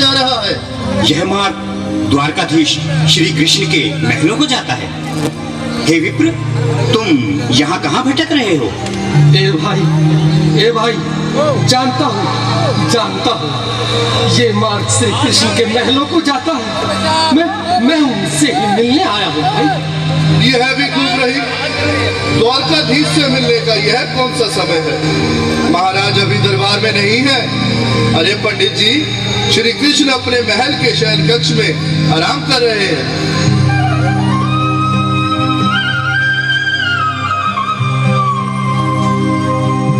जा रहा है? यह मार्ग द्वारकाधीश श्री कृष्ण के महलों को जाता है। हे विप्र, तुम यहाँ कहाँ भटक रहे हो? ए भाई, जानता हूँ, ये मार्ग श्री कृष्ण के महलों को जाता है। मैं उनसे ही मिलने आया हूँ भाई। यह भी खूब रही, द्वारकाधीश से मिलने का यह कौन सा समय है? महाराज अभी दरबार में नहीं है। अरे पंडित जी, श्री कृष्ण अपने महल के शयन कक्ष में आराम कर रहे हैं।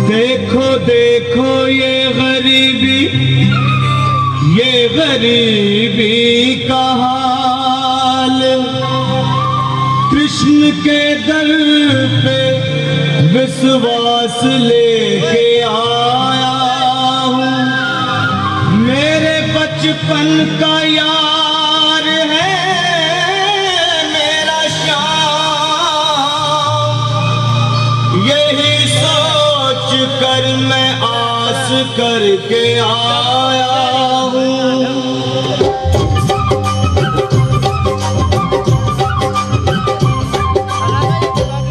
देखो देखो ये गरीबी का हाल, कृष्ण के दर पे विश्वास लेके आया हूँ। मेरे बचपन का यार है मेरा श्याम, यही सोच कर मैं आस करके आया हूँ।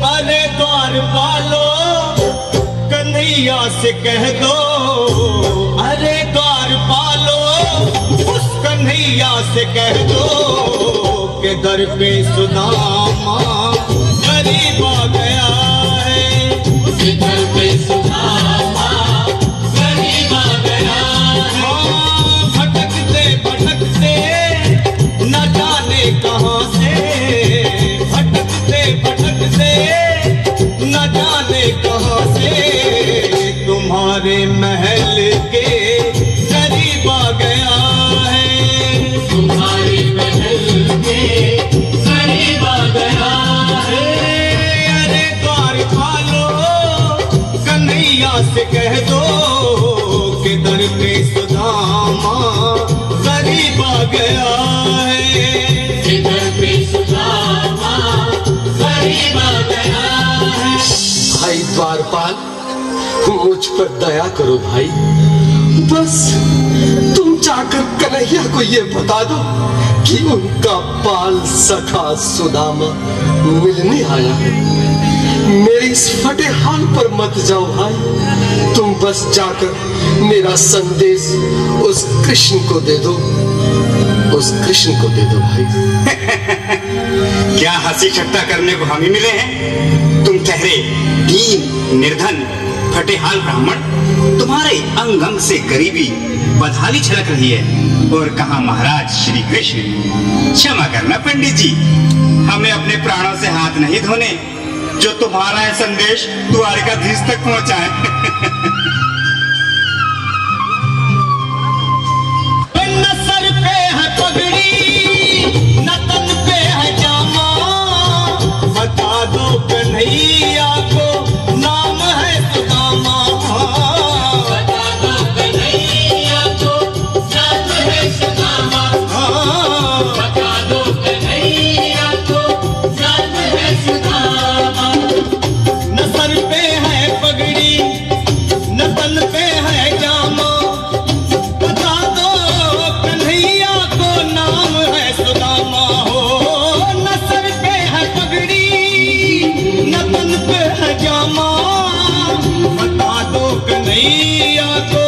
अरे द्वारपालो, कन्हैया से कह दो, अरे द्वारपालो, उस कन्हैया से कह दो कि दर पे सुदामा गरीब आ गया है। दर पे सुदामा गरीब आ गया है। भटकते भटकते न जाने कहाँ से, भटकते भटकते न जाने कहाँ से तुम्हारे महल के करीब आ गया है। तुम्हारे महल के करीब आ गया है। अरे द्वारपालो, कन्हैया से कह दो कि दर पे सुदामा करीब आ गया है। दर पे सुदामा करीब आ गया है। भाई द्वारपाल, मुझ पर दया करो भाई। बस तुम जाकर कन्हैया को ये बता दो कि उनका बाल सखा सुदामा मिलने आया है। मेरे इस फटे हाल पर मत जाओ भाई। तुम बस जाकर मेरा संदेश उस कृष्ण को दे दो, उस कृष्ण को दे दो भाई। क्या हंसी ठट्टा करने को हम ही मिले हैं? तुम ठहरे दीन निर्धन फटेहाल ब्राह्मण, तुम्हारे अंग अंग से गरीबी बदहाली छलक रही है। और कहा महाराज श्री कृष्ण? क्षमा करना पंडित जी, हमें अपने प्राणों से हाथ नहीं धोने जो तुम्हारा है संदेश द्वारकाधीश तक पहुंचाए। न सर पे है पगड़ी, न तन पे है जामा, बता दो कन्हैया को नाम है सुदामा। बता दो कन्हैया को नाम है सुदामा। बता दो कन्हैया को नाम है सुदामा। न सर पे है पगड़ी, न तन पे है जामा, बता दो कन्हैया को नाम है सुदामा। हो न सर पे है पगड़ी, न तन पे है जामा, बता दो कन्हैया को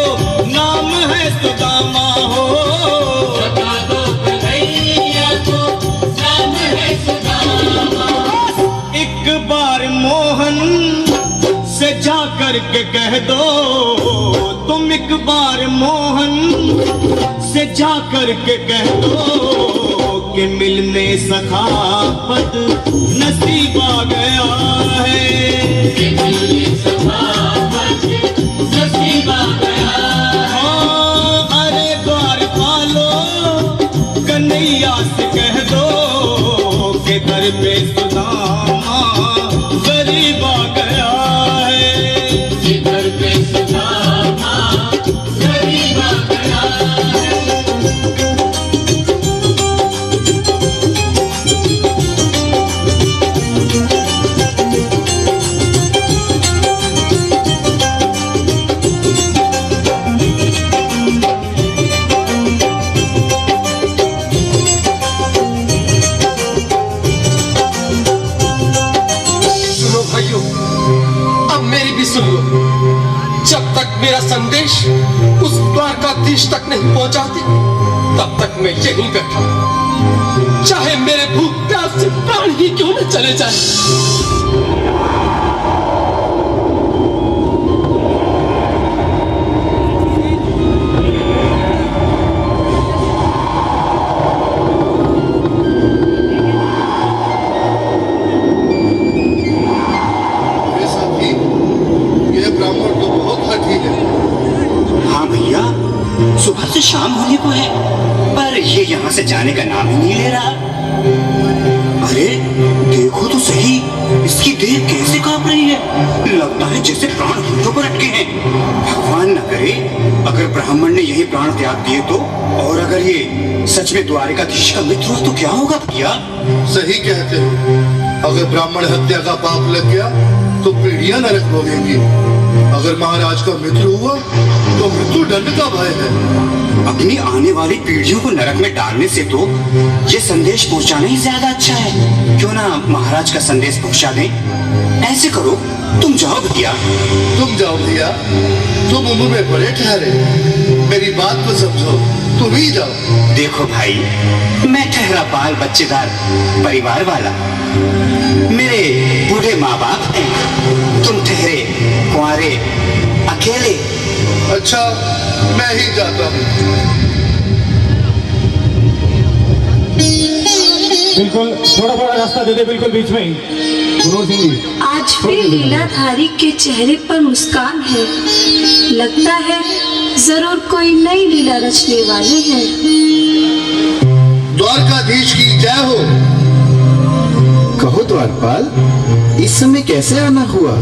नाम है सुदामा। हो बता दो कन्हैया को नाम है सुदामा। एक बार मोहन से जा करके कह दो, तुम एक बार मोहन से जा करके कह दो कि मिलने सखावत नसीब आ गया है। कि मिलने सखावत नसीब आ गया है। अरे द्वारपालो, कन्हैया से कह दो कि दर पे सुदामा गरीब आ गया है। दर पे सुदामा गरीब आ गया है। तक मेरा संदेश उस द्वारकाधीश तक नहीं पहुंचाते, तब तक मैं यहीं बैठा हूं। चाहे मेरे भूख प्यास से प्राण ही क्यों न चले जाए। सुबह से शाम होने को है, पर ये यहाँ से जाने का नाम ही नहीं ले रहा। अरे देखो तो सही, इसकी देह कैसे कांप रही है। लगता है जैसे प्राण होठों पर अटके हैं। भगवान न करे अगर ब्राह्मण ने यही प्राण त्याग दिए तो, और अगर ये सच में द्वारिकाधीश का मित्र हो तो क्या होगा भैया? सही कहते हो। अगर ब्राह्मण हत्या का पाप लग गया तो पीढ़ियां नरक भोगेंगी। अगर महाराज का मित्र हुआ तो मृत्यु दंड का भय है। अपनी आने वाली पीढ़ियों को नरक में डालने से तो ये संदेश पहुंचाना ही ज्यादा अच्छा है। क्यों ना महाराज का संदेश पहुंचा दें। ऐसे करो, तुम जाओ भैया। तुम जाओ भैया, तुम उम्र में बड़े ठहरे, मेरी बात को समझो, तुम ही जाओ। देखो भाई, मैं ठहरा बाल बच्चेदार परिवार वाला, मेरे बूढ़े माँ बाप हैं। तुम ठहरे कुंवारे अकेले। अच्छा, मैं ही जाता हूँ। बिल्कुल थोड़ा थोड़ा रास्ता दे दे, बिल्कुल बीच में ही। मनोहर सिंह जी, आज भी लीलाधारी के चेहरे पर मुस्कान है। लगता है जरूर कोई नई लीला रचने वाले हैं। द्वारकाधीश की जय हो। कहो द्वारपाल, इस समय कैसे आना हुआ?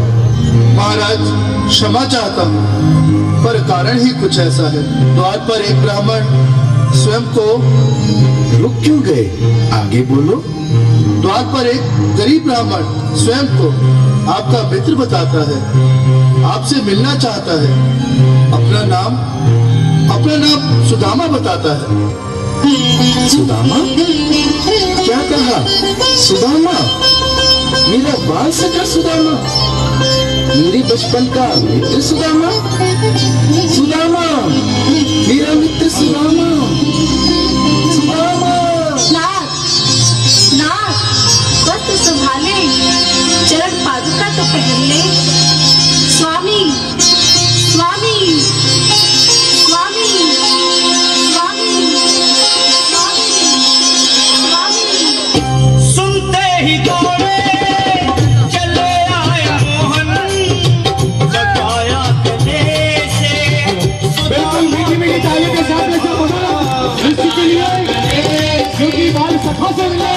महाराज क्षमा चाहता हूँ, पर कारण ही कुछ ऐसा है। द्वार पर एक ब्राह्मण स्वयं को रुक क्यों गए? आगे बोलो। द्वार पर एक गरीब ब्राह्मण स्वयं को आपका मित्र बताता है, आपसे मिलना चाहता है। अपना नाम सुदामा बताता है। सुदामा? क्या कहा? सुदामा? मेरा बाल सखा सुदामा? मेरे बचपन का मित्र सुदामा? सुदामा, मेरा मित्र सुदामा। सुदामा। नाथ, वस्त्र संभाले, चरण पादुका तो पहन ले। स्वामी, स्वामी, स्वामी, स्वामी, स्वामी, स्वामी। सुनते ही दौड़े चले आया मोहन, लगाया गले से। बिल्कुल मीठी मीठी तालियों के साथ ऐसा बोला इसके लिए क्योंकि बाल सखा से मिले,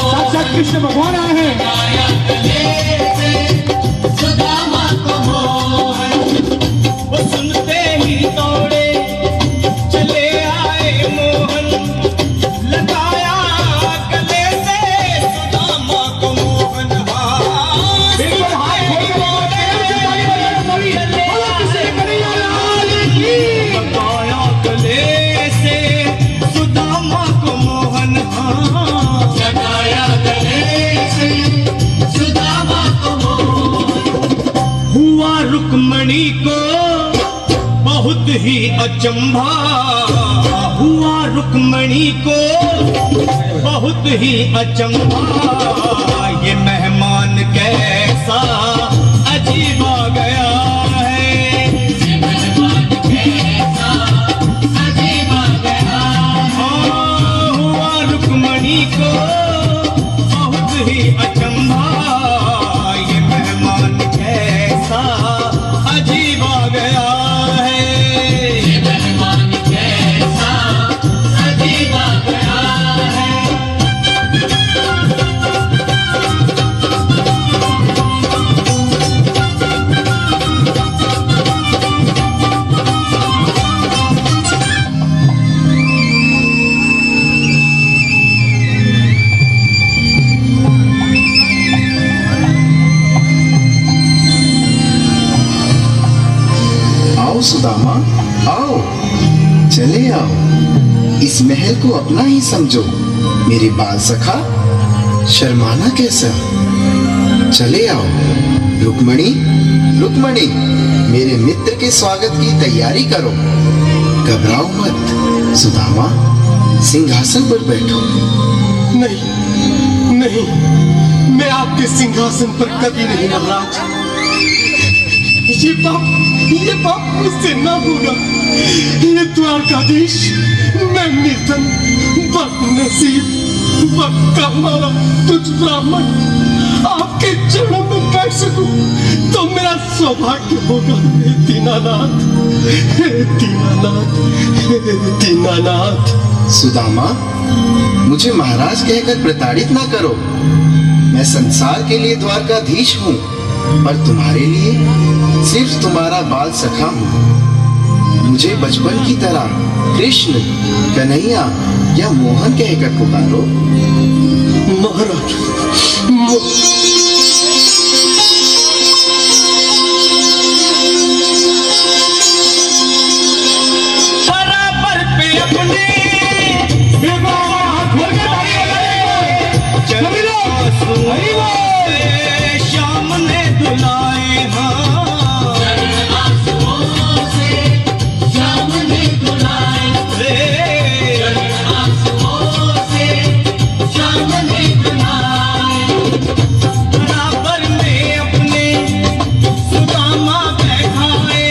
साक्षात कृष्ण भगवान आए हैं। वो सुनते ही दौड़े चले आए मोहन, लगाया गले से सुदामा को मोहन। बिल्कुल हाथ खोल के बोलो, प्यार से ताली बजाना सभी। बोलो किसी कन्हैया लाल की। लगाया गले से सुदामा को मोहन। लगाया गले से सुदामा को मोहन। हुआ रुक्मणी को बहुत ही अचंभा, हुआ रुक्मणी को बहुत ही अचंभा। ये मेहमान कैसा अजीब आ गया है। ये मेहमान कैसा अजीब आ गया है। हुआ रुक्मणी को बहुत ही अचंभा। ये मेहमान कैसा अजीब आ गया है। ये मेहमान कैसा अजीब आ गया है। आओ सुदामा, आओ, चले आओ। इस महल को अपना ही समझो। मेरे बाल सखा, शर्माना कैसा? चले आओ, रुक्मणी, रुक्मणी, मेरे मित्र के स्वागत की तैयारी करो। घबराओ मत सुदामा, सिंहासन पर बैठो। नहीं नहीं, मैं आपके सिंहासन पर कभी नहीं महाराज। ये पाप मुझसे ना होगा। ये द्वारकाधीश, मैं निर्धन, बदनसीब, बदकर्मा तुझ ब्राह्मण आपके चरणों में बैठ सकूं तो मेरा सौभाग्य होगा। हे दीनानाथ, हे दीनानाथ, हे दीनानाथ। सुदामा, मुझे महाराज कहकर प्रताड़ित ना करो। मैं संसार के लिए द्वारकाधीश हूँ, पर तुम्हारे लिए सिर्फ तुम्हारा बाल सखा हूँ। मुझे बचपन की तरह कृष्ण, कन्हैया या मोहन कहकर पुकारो। महाराज, बराबर पे अपने श्याम ने दुलाए, श्याम ने दुलाए, श्याम ने दुलाए। बराबर में अपने सुदामा बैठाए,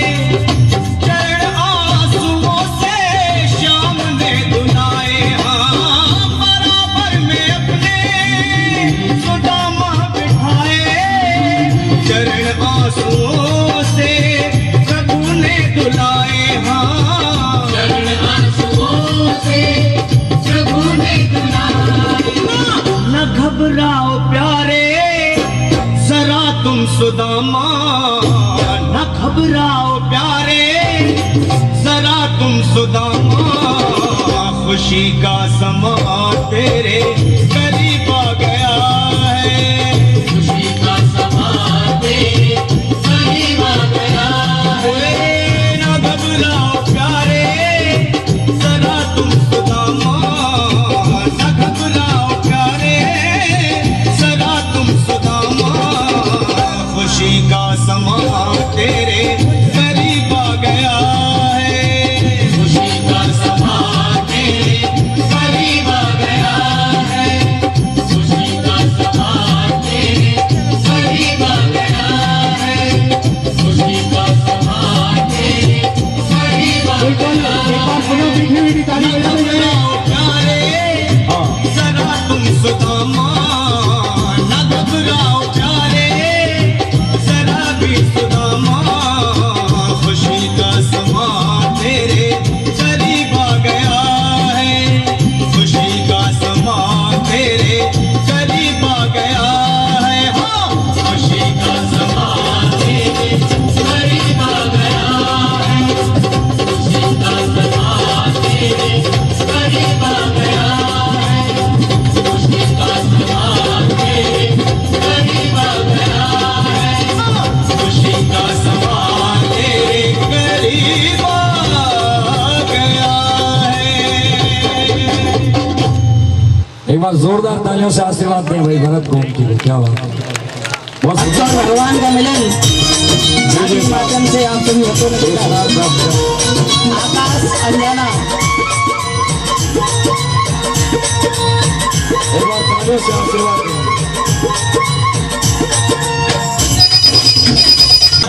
चरण आंसुओं से श्याम ने दुलाए। बराबर में अपने सुदामा बैठाए, चरण आंसुओं से प्रभु ने दुलाए। चरण आंसुओं से प्रभु ने दुलाए। न घबराओ प्यारे जरा तुम सुदामा, न घबराओ प्यारे जरा तुम सुदामा। खुशी का समा तेरे करीब आ गया है, खुशी का समा तेरे करीब आ गया है। न घबराओ प्यारे जरा तुम सुदामा, न घबराओ प्यारे जरा तुम सुदामा। खुशी का समा तेरे करीब आ गया है, खुशी का समा तेरे करीब आ गया है, खुशी का समा तेरे करीब आ गया है, खुशी का समा तेरे करीब आ गया है। एक बार पुनः मीठी मीठी ताली बजाइए। जरा तुम सुदामा, न घबराओ प्यारे जरा भी सुदामा। खुशी का समा तेरे करीब आ गया है, खुशी का समा तेरे करीब आ गया है। खुशी का समा तेरे करीब आ गया है, खुशी का समा तेरे करीब आ गया है, खुशी का समा तेरे करीब आ गया है, खुशी का समा तेरे करीब आ गया है। एक बार जोरदार तालियों से आशीर्वाद दें भाई भरत को उनके लिए। क्या बात है, बहुत अच्छा भगवान का मिलन के माध्यम से आप सभी भक्तों ने देखा। आकाश अंजना एक बार तालियों से आशीर्वाद दें।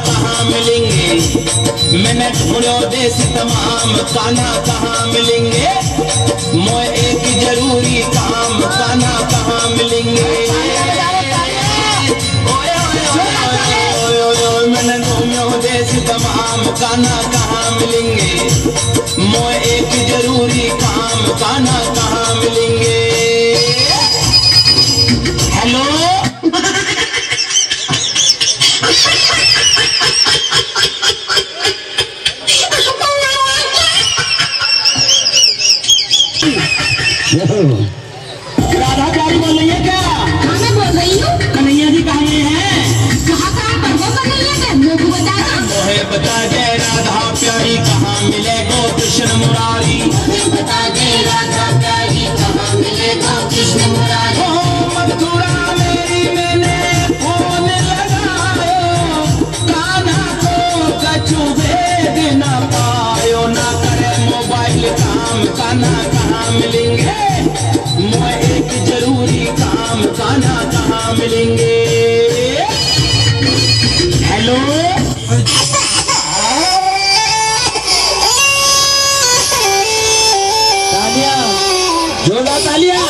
कहाँ मिलेंगे मैंने ढूंढो देश तमाम, काना कहाँ मिलेंगे मोए एक जरूरी काम, काना कहाँ मिलेंगे। मैंने ढूंढो देश तमाम, काना कहाँ मिलेंगे मोए एक जरूरी काम, काना कहाँ मिलेंगे। हेलो राधा प्यारी बोल रही है क्या? हाँ मैं बोल रही हूँ। कन्हैया जी कहाँ हैं? कहाँ पर वो कन्हैया है, मेरे को बता दो। मोहे बता दे राधा प्यारी कहाँ मिले गो कृष्ण मुरारी, बता दे राधा प्यारी कहाँ मिले गो कृष्ण मुरारी। मथुरा मेरी मैंने फोन लगाए, काना कहाँ मिलेंगे, मोए एक जरूरी काम काना कहाँ मिलेंगे। हेलो तालिया, जोरदार तालिया।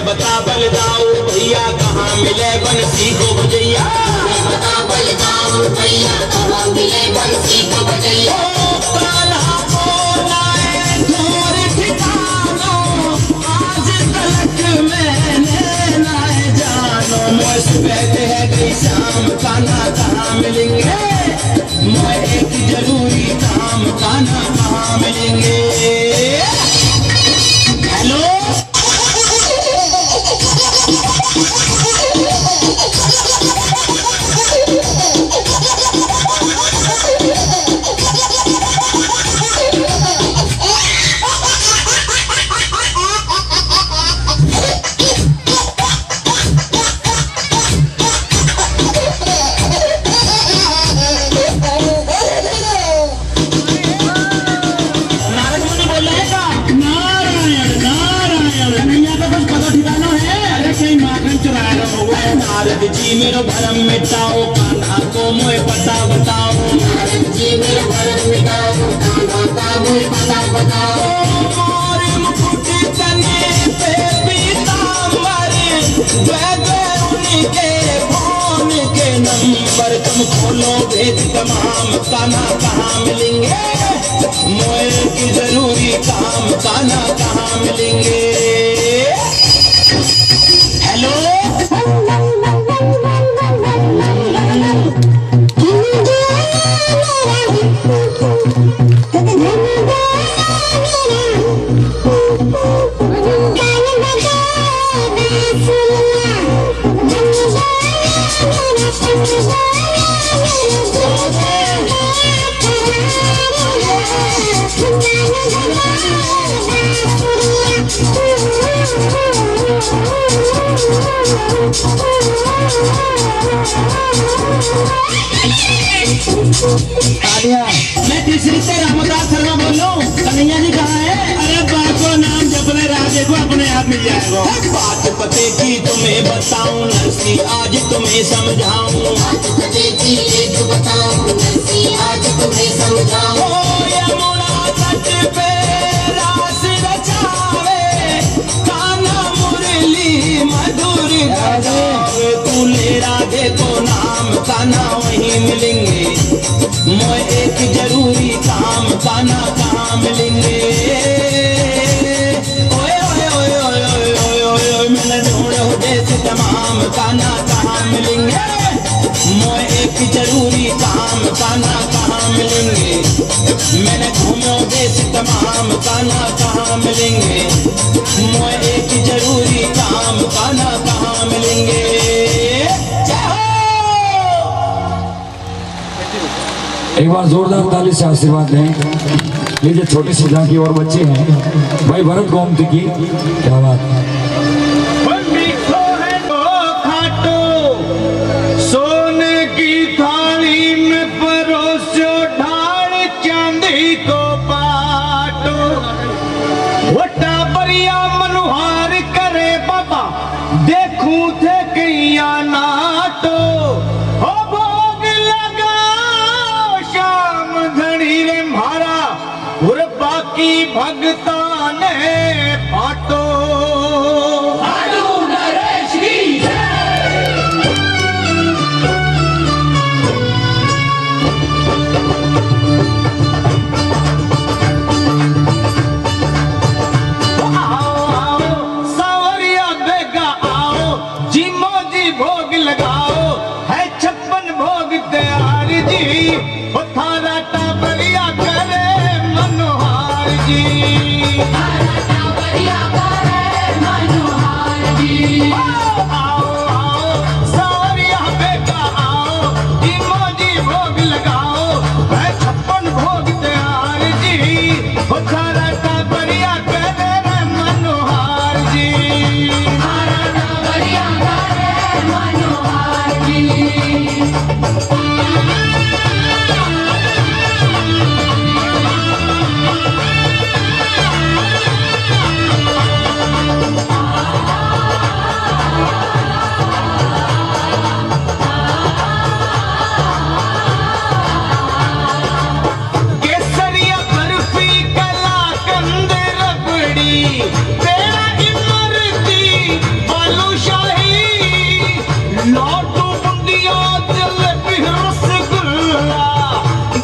बता बलदाऊ भैया कहाँ मिले बंसी को बजैया, बता बलदाऊ भैया कहाँ मिले बंसी को बजैया। कान्हा बोलाए ढोर ठिकानो, आज तलक मैंने नाए जानो। मोए सुबह है गई शाम कान्हा कहाँ मिलेंगे, मोए एक जरूरी काम कान्हा कहाँ मिलेंगे। हेलो नारद जी मेरो भरम मिटाओ, कान्हा को मोए पता बताओ। नारद जी मेरो भरम मिटाओ, कान्हा का मोए पता बताओ। मोरे मुकुट तने पे पीतांबर, उनके फोन के नंबर तुम खोलो भेद तमाम कान्हा कहाँ मिलेंगे, मोए की जरूरी काम कान्हा कहाँ मिलेंगे। हेलो मैं तीसरी से रामदास शर्मा बोल रहा हूँ। कन्हैया जी कहाँ है? अरे बाको नाम जपने राजे को अपने आप मिल जाएगा। बात पते की तुम्हें बताऊं नरसी आज तुम्हें समझाऊं, बात पते की एक बताऊं नरसी आज तुम्हें समझाऊं। यमुना तट पे रास रचावे, कान्हा मुरली मधुर बजावे। तू ले राधे को नाम कान्हा वहीं मिलेंगे, मोए एक जरूरी काम कान्हा कहाँ मिलेंगे। ओए ओए ओए ओए ओए ओए ओए ओए मैंने ढूंढे हो देश तमाम कान्हा कहाँ मिलेंगे, मोए एक जरूरी काम कान्हा कहाँ मिलेंगे। मैंने घूमो देश तमाम कान्हा कहाँ मिलेंगे, मोए एक जरूरी काम कान्हा कहाँ मिलेंगे। एक बार जोरदार ताली से आशीर्वाद दें। ये जो छोटी सी झांकी और बच्चे हैं भाई भरत गोमती की, क्या बात है। सोने की थाली में परोसो ढाल चांदी को बाटो, वटा बरिया मनुहार करे बाबा देखूं थे कैया नाटो। हो भोग लगाओ शाम घड़ी रे म्हारा, और बाकी भगता ने बाटो। भोग लगाओ जी आओ आओ सावरिया बेटा आओ जी मोजी भोग लगाओ है 56 भोग तैयार जी हो सारा टाबरिया करे रे मनोहार जी केसरिया बर्फी कलाकंद रबड़ी पेड़ा इमरती बालूशाही लड्डू बुंदिया जलेबी रसगुल्ला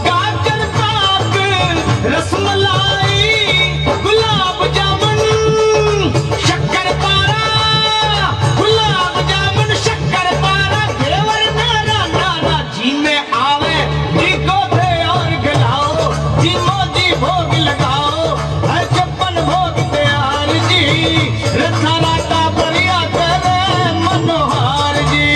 गाजर पाक रसमलाई गुलाब जामुन शक्कर पारा गुलाब जामुन शक्कर पारा घेवर मेरा नाना जी में आवे जी को दे और खिलाओ जी मोजी भोग लगाओ है 56 भोग तैयार जी रसाला टाबरिया करे मनोहार जी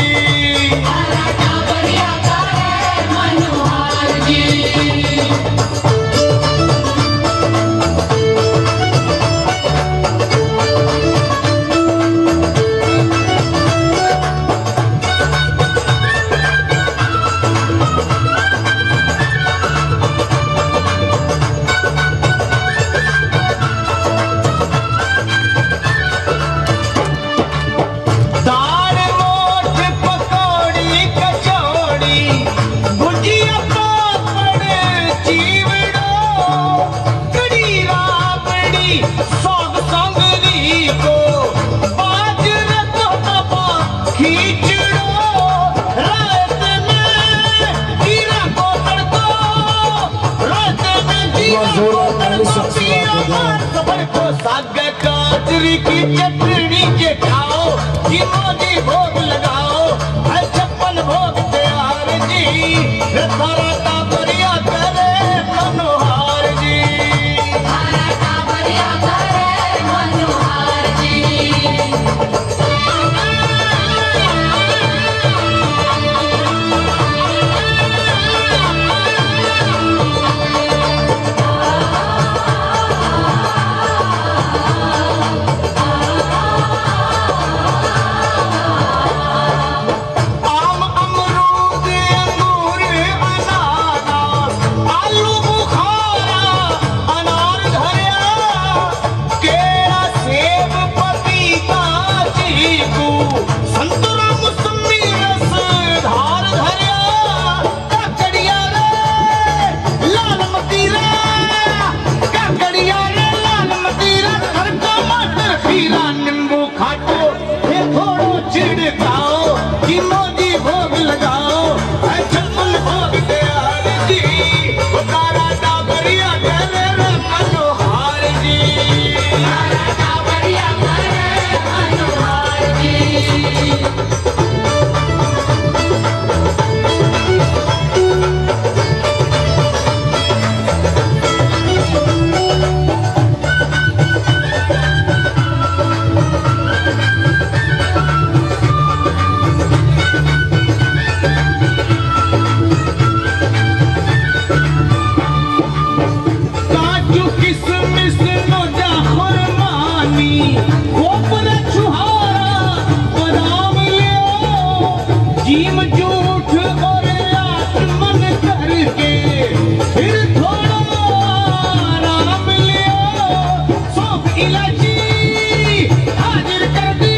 दाल मोठ पकौड़ी कचौड़ी भुजिया पापड़ चीवड़ो कड़ी राबड़ी सौग संगरी को बाजरे तो दबा खींचड़ो रात में जीरा को तड़को रात में जीरा को तड़को पिया मार खबर को साग गाजरी की चटनी के खाओ जी मोजी भोग लगाओ है 56 भोग तैयार जी सारा टाबरिया करे मनोहार जी आम अमरूद अंगूर अनानास आलू बुखारा अनार धरिया केला सेब पपीता चीकू संतरा मौसमी रस धार धरिया काकड़िया रे लाल मतीरा काकड़िया रे लाल मतीरा हर टमाटर खीरा नींबू खाटो ये थोड़ो छिड़काओ जी मोजी भोग लगाओ है 56 भोग तैयार जी वो तारा टाबरिया करे रे मनोहार जी काजू किशमिश नोजा खुरमानी खोपरा छुहारा बादाम लियो जीम जूठ और आचमन करके फिर थोड़ा आराम लियो सौंफ इलायची हाजिर कर दी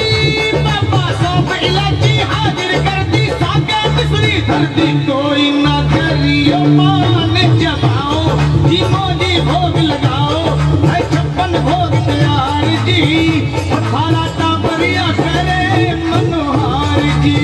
बाबा सौंफ इलायची हाजिर कर दी सागे मिश्री धर दी कोई ना करियो मान जमाओ जी मोजी भोग लगाओ है 56 भोग तैयार जी खाना टाबरिया करे मनोहार जी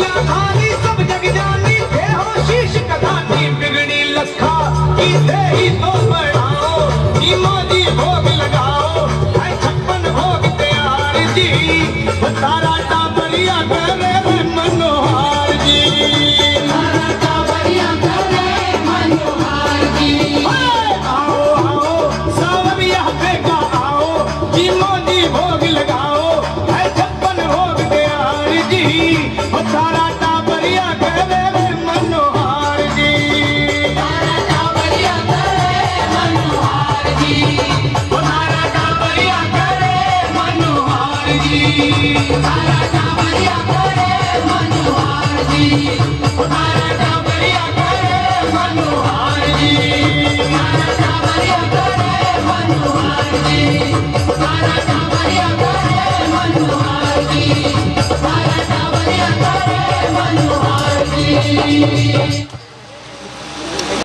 दुनिया खानी सब जग जानी थे हो शीश कदानी बिगड़ी लखा की थे ही तो बढ़ाओ जी मोदी भोग लगाओ है 56 भोग तैयार जी तारा टाबरिया करे मनोहार जी तारा टाबरिया करे मनोहार जी आओ आओ सावरिया बेगा आओ जी मोदी भोग लगाओ है 56 भोग तैयार जी तारा टाबरिया करे मनोहार जी तारा टाबरिया करे मनोहार जी तारा टाबरिया करे मनोहार जी तारा टाबरिया करे मनोहार जी तारा टाबरिया करे मनोहार जी तारा टाबरिया करे मनोहार जी तारा टाबरिया करे मनोहार जी तारा टाबरिया करे मनोहार जी